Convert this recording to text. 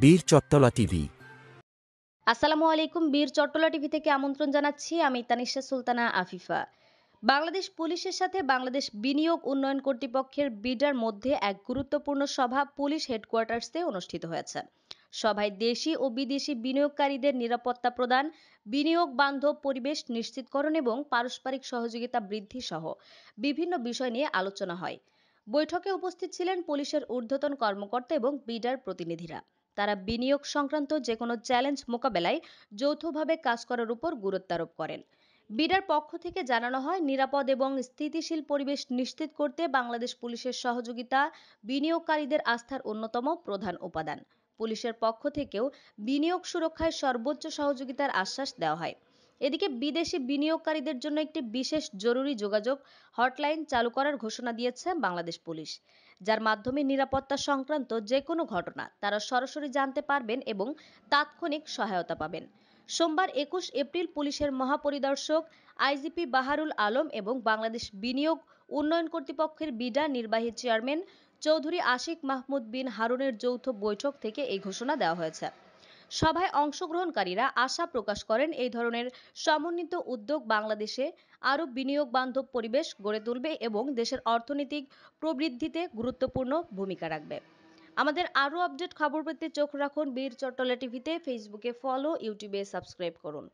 বীর চট্টলা টিভি। আসসালামু আলাইকুম। বীর চট্টলা টিভি থেকে আমন্ত্রণ জানাচ্ছি। আমি তানিশা সুলতানা আফিফা। বাংলাদেশ পুলিশের সাথে বাংলাদেশ বিনিয়োগ উন্নয়ন কর্তৃপক্ষের বিডার মধ্যে এক গুরুত্বপূর্ণ সভা পুলিশ হেডকোয়ার্টার্সে অনুষ্ঠিত হয়েছে। সভায় দেশি ও বিদেশি বিনিয়োগকারীদের নিরাপত্তা প্রদান, বিনিয়োগ বান্ধব পরিবেশ নিশ্চিতকরণ এবং পারস্পরিক সহযোগিতা বৃদ্ধি সহ বিভিন্ন বিষয় নিয়ে আলোচনা হয়। বৈঠকে উপস্থিত ছিলেন পুলিশের ঊর্ধ্বতন কর্মকর্তা এবং বিডার প্রতিনিধিরা। তারা বিনিয়োগ সংক্রান্ত যে কোনো চ্যালেঞ্জ মোকাবেলায় যৌথভাবে কাজ করার উপর গুরুত্ব আরোপ করেন। বিডার পক্ষ থেকে জানানো হয়, নিরাপদ এবং স্থিতিশীল পরিবেশ নিশ্চিত করতে বাংলাদেশ পুলিশের সহযোগিতা বিনিয়োগকারীদের আস্থার অন্যতম প্রধান উপাদান। পুলিশের পক্ষ থেকেও বিনিয়োগ সুরক্ষায় সর্বোচ্চ সহযোগিতার আশ্বাস দেওয়া হয়। এদিকে বিদেশি বিনিয়োগকারীদের জন্য একটি বিশেষ জরুরি যোগাযোগ হটলাইন চালু করার ঘোষণা দিয়েছে বাংলাদেশ পুলিশ, যার মাধ্যমে নিরাপত্তা সংক্রান্ত যে কোনো ঘটনা তারা সরাসরি জানতে পারবেন এবং তাৎক্ষণিক সহায়তা পাবেন। সোমবার 21 এপ্রিল পুলিশের মহাপরিদর্শক আইজিপি বাহারুল আলম এবং বাংলাদেশ বিনিয়োগ উন্নয়ন কর্তৃপক্ষের বিডা নির্বাহী চেয়ারম্যান চৌধুরী আশিক মাহমুদ বিন হারুনের যৌথ বৈঠক থেকে এই ঘোষণা দেওয়া হয়েছে। সভায় অংশগ্রহণকারীরা আশা প্রকাশ করেন, এই ধরনের সমন্বিত উদ্যোগ বাংলাদেশে আরও বিনিয়োগ বান্ধব পরিবেশ গড়ে তুলবে এবং দেশের অর্থনৈতিক প্রবৃদ্ধিতে গুরুত্বপূর্ণ ভূমিকা রাখবে। আমাদের আরও আপডেট খবর পেতে চোখ রাখুন বীর চট্টলা টিভিতে। ফেসবুকে ফলো, ইউটিউবে সাবস্ক্রাইব করুন।